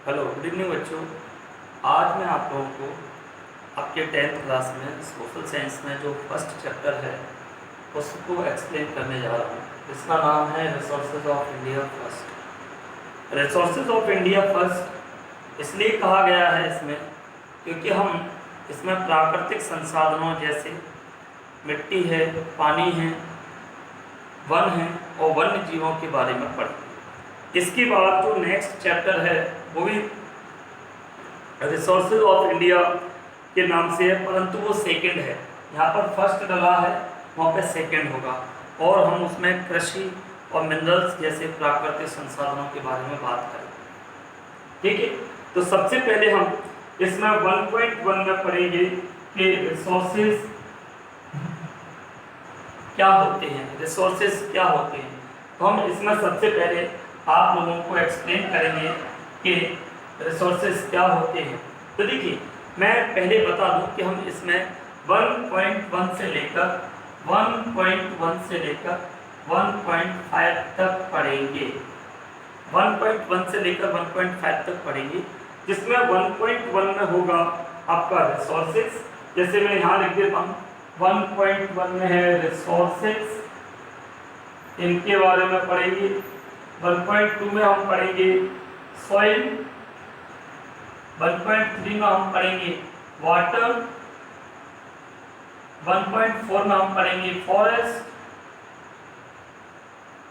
Hello, good evening बच्चों। आज मैं आप लोगों को आपके 10th क्लास में सोशल साइंस में जो फर्स्ट चैप्टर है उसको एक्सप्लेन करने जा रहा हूँ। इसका नाम है resources of India first. Resources of India first इसलिए कहा गया है इसमें क्योंकि हम इसमें प्राकृतिक संसाधनों जैसे मिट्टी है, पानी है, वन है और वन्य जीवों के बारे में पढ़ें। इसके बाद जो नेक्स्ट चैप्टर है वो भी रिसोर्सेज ऑफ इंडिया के नाम से है, परंतु वो सेकंड है। यहाँ पर फर्स्ट डला है, वहाँ पे सेकंड होगा और हम उसमें कृषि और मिनरल्स जैसे प्राकृतिक संसाधनों के बारे में बात करें। ठीक है, तो सबसे पहले हम इसमें 1.1 में पढ़ेंगे कि रिसोर्सेज क्या होते हैं। रिसोर्सेज क्या होते हैं, तो हम इसमें सबसे पहले आप लोगों को एक्सप्लेन करेंगे कि रिसोर्सेज क्या होते हैं। तो देखिए, मैं पहले बता दूं कि हम इसमें 1.1 से लेकर 1.5 तक पढ़ेंगे। 1.1 से लेकर 1.5 तक पढ़ेंगे, जिसमें 1.1 में होगा आपका रिसोर्सेज। जैसे मैं यहाँ लिख देता हूँ, 1.1 में है रिसोर्सेज, इनके बारे में पढ़ेंगे। 1.2 में हम पढ़ेंगे सॉइल, 1.3 में हम पढ़ेंगे वाटर, 1.4 में हम पढ़ेंगे फॉरेस्ट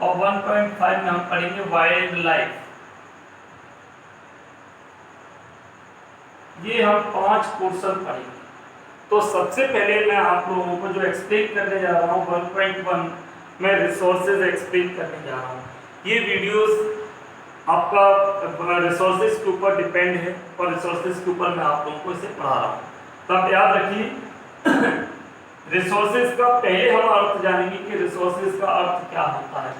और 1.5 में हम पढ़ेंगे वाइल्ड लाइफ। ये हम 5 पोर्शन पढ़ेंगे। तो सबसे पहले मैं आप लोगों को जो एक्सप्लेन करने जा रहा हूँ 1.1 में रिसोर्सेज एक्सप्लेन करने जा रहा हूँ। ये वीडियोस आपका रिसोर्सेज के ऊपर डिपेंड है और रिसोर्सेज के ऊपर मैं आप लोगों को इसे पढ़ा रहा हूँ। तो आप याद रखिए, रिसोर्सेज का पहले हम अर्थ जानेंगे कि रिसोर्सेज का अर्थ क्या होता है।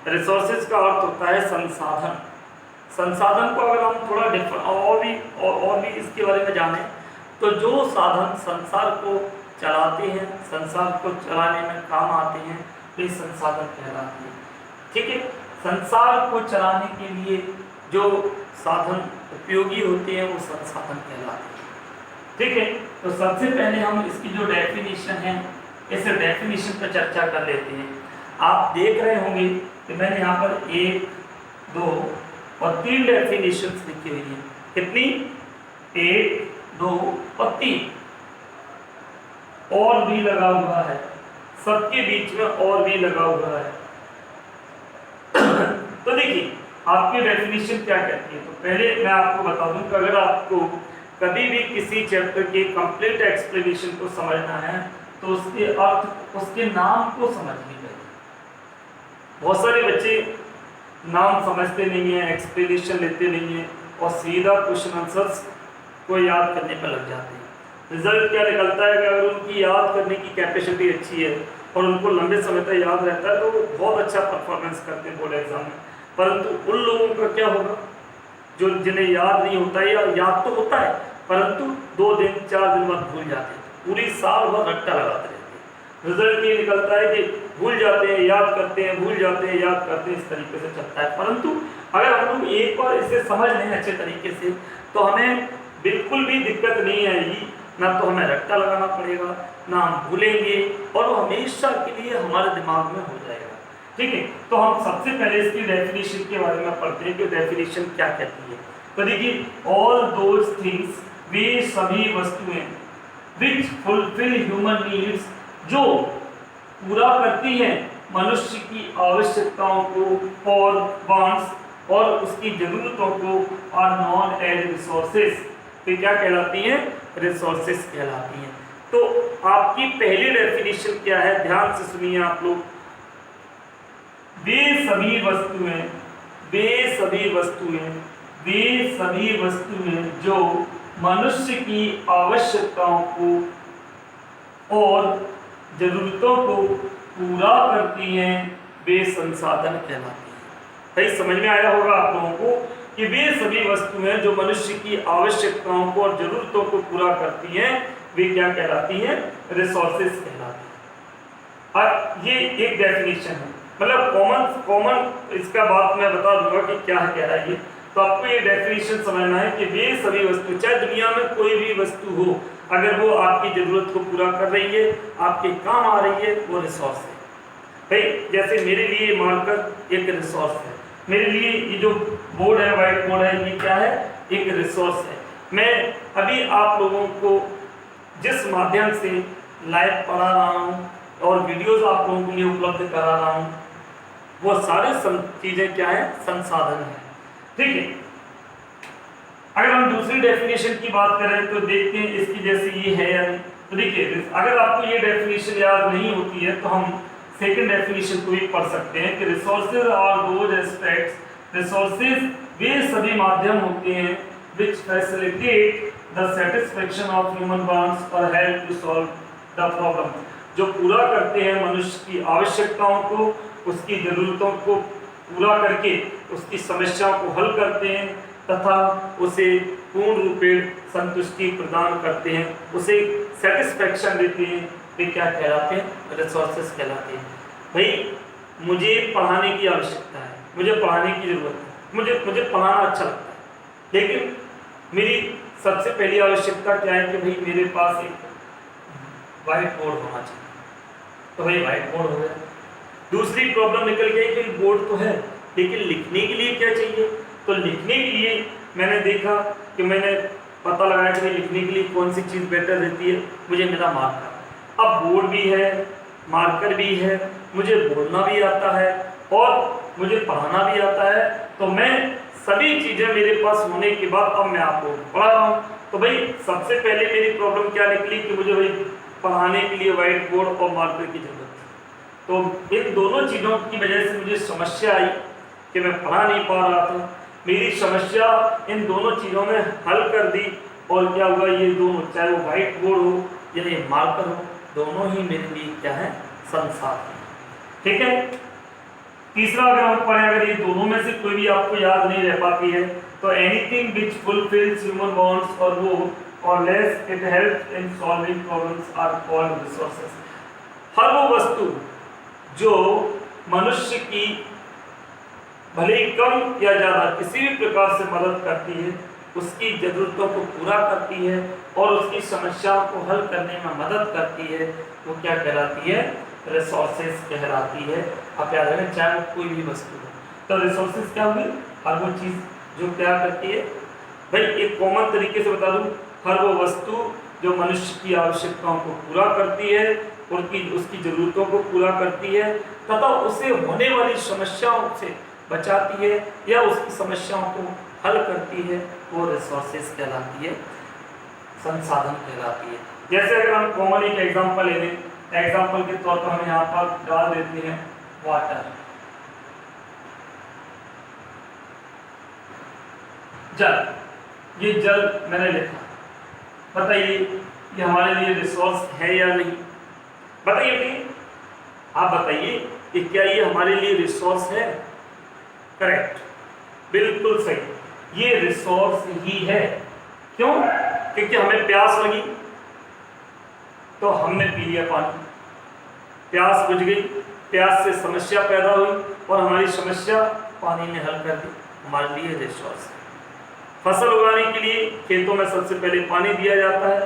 रिसोर्सेज का अर्थ होता है संसाधन। संसाधन को अगर हम थोड़ा और भी इसके बारे में जाने तो जो साधन संसार को चलाते हैं, संसार को चलाने में काम आते हैं, वे संसाधन कहलाते हैं। ठीक है, संसार को चलाने के लिए जो साधन उपयोगी होते हैं वो संसाधन कहलाते हैं। ठीक है, तो सबसे पहले हम इसकी जो डेफिनेशन है इस डेफिनेशन पर चर्चा कर लेते हैं। आप देख रहे होंगे कि मैंने यहाँ पर 1, 2 और 3 डेफिनेशन लिखी हुई है। कितनी? 1, 2 और 3 और भी लगा हुआ है, सबके बीच में और भी लगा हुआ है। तो देखिए, आपकी डेफिनेशन क्या कहती है। तो पहले मैं आपको बता दूं कि अगर आपको कभी भी किसी चैप्टर के कंप्लीट एक्सप्लेनेशन को समझना है तो उसके अर्थ, उसके नाम को समझनी चाहिए। बहुत सारे बच्चे नाम समझते नहीं है, एक्सप्लेनेशन लेते नहीं है और सीधा क्वेश्चन आंसर्स को याद करने पर लग जाते हैं। रिजल्ट क्या निकलता है कि अगर उनकी याद करने की कैपेसिटी अच्छी है और उनको लंबे समय तक याद रहता है तो वो बहुत अच्छा परफॉर्मेंस करते हैं बोर्ड एग्जाम में। परंतु उन लोगों का क्या होगा जो जिन्हें याद नहीं होता है, या याद तो होता है परंतु 2 दिन 4 दिन बाद भूल जाते हैं, पूरी साल भर रट्टा लगाते रहते हैं। रिजल्ट ये निकलता है कि भूल जाते हैं, याद करते हैं, भूल जाते हैं, याद करते हैं, इस तरीके से चलता है। परंतु अगर हम लोग एक बार इसे समझ लें अच्छे तरीके से तो हमें बिल्कुल भी दिक्कत नहीं आएगी, ना तो हमें रट्टा लगाना पड़ेगा, ना हम भूलेंगे और वो हमेशा के लिए हमारे दिमाग में हो जाएगा। ठीक है, तो हम सबसे पहले इसकी डेफिनेशन के बारे में पढ़ते हैं कि डेफिनेशन क्या कहती है। तो देखिए, ऑल दोज थिंग्स, वे सभी वस्तुएं विच फुलफिल ह्यूमन नीड्स, जो पूरा करती हैं मनुष्य की आवश्यकताओं को और वांट्स और उसकी जरूरतों को, आर नॉन एज रिसोर्सेज। तो क्या कहलाती हैं? रिसोर्सेज कहलाती हैं। तो आपकी पहली डेफिनेशन क्या है, ध्यान से सुनिए आप लोग। वे सभी वस्तुएं, वे सभी वस्तुएं, वे सभी वस्तुएं जो मनुष्य की आवश्यकताओं को और जरूरतों को पूरा करती हैं, वे संसाधन कहलाती हैं। सही समझ में आया होगा आप लोगों को कि वे सभी वस्तुएं जो मनुष्य की आवश्यकताओं को और जरूरतों को पूरा करती हैं, वे क्या कहलाती हैं? रिसोर्सेज कहलाती हैं। अब ये एक डेफिनेशन है, मतलब कॉमन इसका बात मैं बता दूंगा कि क्या है कह रहा है ये। तो आपको ये डेफिनेशन समझना है कि वे सभी वस्तु, चाहे दुनिया में कोई भी वस्तु हो, अगर वो आपकी जरूरत को पूरा कर रही है, आपके काम आ रही है, वो रिसोर्स है। भाई जैसे मेरे लिए मार्कर एक रिसोर्स है, मेरे लिए ये जो बोर्ड है, व्हाइट बोर्ड है, ये क्या है, एक रिसोर्स है। मैं अभी आप लोगों को जिस माध्यम से लाइव पढ़ा रहा हूँ और वीडियोस आप लोगों के लिए उपलब्ध करा रहा हूँ, वो सारे चीजें क्या है, संसाधन है। ठीक है, अगर हम दूसरी डेफिनेशन की बात करें तो देखते हैं इसकी जैसे ये है या नहीं। तो देखिए, अगर आपको ये डेफिनेशन याद नहीं होती है तो हम सेकंड डेफिनेशन को भी पढ़ सकते हैं कि resources are those aspects, resources वे सभी माध्यम होते हैं which facilitate the satisfaction of human wants or help to solve the problem, जो पूरा करते हैं मनुष्य की आवश्यकताओं को, उसकी जरूरतों को पूरा करके उसकी समस्याओं को हल करते हैं तथा उसे पूर्ण रूपेण संतुष्टि प्रदान करते हैं, उसे सेटिस्फैक्शन देते हैं। वे क्या कहलाते हैं, रिसोर्सेज कहलाते हैं। भाई मुझे पढ़ाने की आवश्यकता है, मुझे पढ़ाने की जरूरत है, मुझे पढ़ाना अच्छा लगता है, लेकिन मेरी सबसे पहली आवश्यकता क्या है कि भाई मेरे पास एक व्हाइट बोर्ड होना चाहिए। तो भाई व्हाइट बोर्ड हो गया। दूसरी प्रॉब्लम निकल गई कि बोर्ड तो है, लेकिन लिखने के लिए क्या चाहिए। तो लिखने के लिए मैंने देखा कि मैंने पता लगाया कि लिखने के लिए कौन सी चीज़ बेटर रहती है, मुझे मिला मार्कर। अब बोर्ड भी है, मार्कर भी है, मुझे बोलना भी आता है और मुझे पढ़ाना भी आता है। तो मैं सभी चीज़ें मेरे पास होने के बाद अब मैं आपको पढ़ा रहा हूँ। तो भाई सबसे पहले मेरी प्रॉब्लम क्या निकली कि मुझे भाई पढ़ाने के लिए व्हाइट बोर्ड और मार्कर की जरूरत थी। तो इन दोनों चीज़ों की वजह से मुझे समस्या आई कि मैं पढ़ा नहीं पा रहा था। मेरी समस्या इन दोनों चीज़ों ने हल कर दी और क्या हुआ, ये दोनों, चाहे वो व्हाइट बोर्ड हो या ये मार्कर हो, दोनों ही मेरे लिए क्या है, संसाधन। ठीक है। तीसरा अगर हम पढ़ें, अगर ये दोनों में से कोई भी आपको याद नहीं रह पाती है तो anything which fulfills human wants और वो और less it helps in solving problems are called resources. हर वो वस्तु जो मनुष्य की भले ही कम या ज़्यादा किसी भी प्रकार से मदद करती है, उसकी ज़रूरतों को पूरा करती है और उसकी समस्याओं को हल करने में मदद करती है, वो क्या कहलाती है, रिसोर्सेज कहलाती है। आप याद रखें, चाहे वो कोई भी वस्तु हो। तो रिसोर्सेज क्या होगी, हर वो चीज़ जो क्या करती है। भाई एक कॉमन तरीके से बता दूं, हर वो वस्तु जो मनुष्य की आवश्यकताओं को पूरा करती है, उसकी ज़रूरतों को पूरा करती है तथा उसे होने वाली समस्याओं से बचाती है या उसकी समस्याओं को हल करती है, वो रिसोर्सेज कहलाती है, संसाधन कहलाती है। जैसे अगर हम कॉमन एक एग्जांपल ले लें, एग्जांपल के तौर पर हम यहाँ पर डाल देते हैं वाटर, जल। ये जल मैंने लिखा, बताइए ये हमारे लिए रिसोर्स है या नहीं, बताइए कि आप बताइए कि क्या ये हमारे लिए रिसोर्स है। करेक्ट, बिल्कुल सही, ये रिसोर्स ही है। क्यों? क्योंकि हमें प्यास लगी तो हमने पी लिया पानी, प्यास बुझ गई, प्यास से समस्या पैदा हुई और हमारी समस्या पानी ने हल कर दी, हमारे लिए रिसोर्स है। फसल उगाने के लिए खेतों में सबसे पहले पानी दिया जाता है,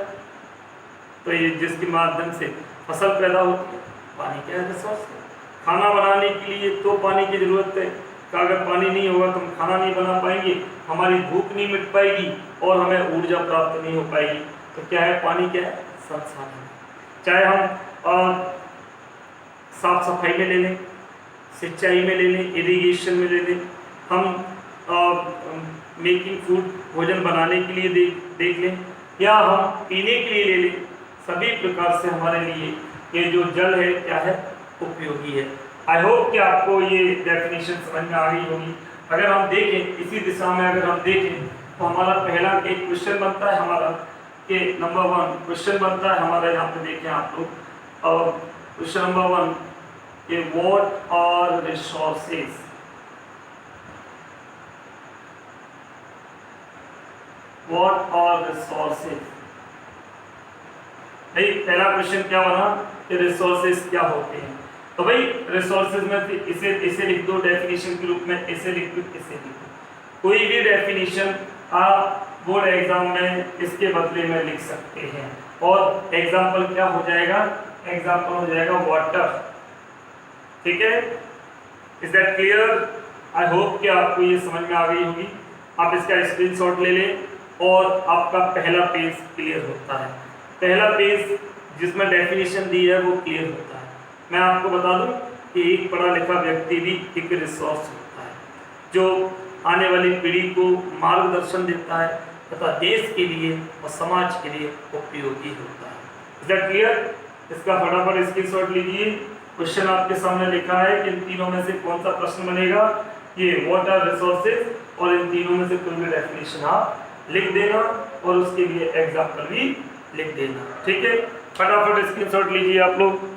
तो ये जिसके माध्यम से फसल पैदा होती है, पानी क्या है, रिसोर्स है। खाना बनाने के लिए तो पानी की जरूरत है, अगर पानी नहीं होगा तो हम खाना नहीं बना पाएंगे, हमारी भूख नहीं मिट पाएगी और हमें ऊर्जा प्राप्त नहीं हो पाएगी। तो क्या है, पानी क्या है, संसाधन। चाहे हम साफ सफाई में ले लें, सिंचाई में ले लें, इरिगेशन में ले लें, हम मेकिंग फूड, भोजन बनाने के लिए देख लें, या हम पीने के लिए ले लें, सभी प्रकार से हमारे लिए ये जो जल है क्या है, उपयोगी है। आई होप कि आपको ये डेफिनेशन समझ में आ गई होगी। अगर हम देखें इसी दिशा में, अगर हम देखें तो हमारा पहला एक क्वेश्चन बनता है हमारा कि नंबर 1 क्वेश्चन बनता है हमारा, यहाँ पे देखें आप लोग, और क्वेश्चन नंबर 1 कि what are resources. What are resources, भाई पहला क्वेश्चन क्या बना कि रिसोर्सेज क्या होते हैं। तो भाई रिसोर्सेज में इसे लिख दो डेफिनेशन के रूप में, इसे लिख दो, इसे लिख दो। कोई भी डेफिनेशन आप बोर्ड एग्जाम में इसके बदले में लिख सकते हैं। और एग्जाम्पल क्या हो जाएगा? एग्जाम्पल हो जाएगा वाटर। ठीक है, is that clear? I hope कि आपको ये समझ में आ गई होगी। आप इसका स्क्रीनशॉट ले लें और आपका पहला पेज क्लियर होता है। पहला पेज जिसमें डेफिनेशन दी है वो क्लियर होता है। मैं आपको बता दूं कि एक पढ़ा लिखा व्यक्ति भी एक रिसोर्स होता है जो आने वाली पीढ़ी को मार्गदर्शन देता है तथा देश के लिए और समाज के लिए उपयोगी होता है। Is that clear? इसका फटाफट स्क्रीनशॉट लीजिए। क्वेश्चन आपके सामने लिखा है कि इन तीनों में से कौन सा प्रश्न बनेगा? ये वाटर रिसोर्सेज, और इन तीनों में से कोई भी डेफिनेशन आप लिख देना और उसके लिए एग्जाम्पल भी लिख देना। ठीक है, फटाफट स्क्रीनशॉट लीजिए आप लोग।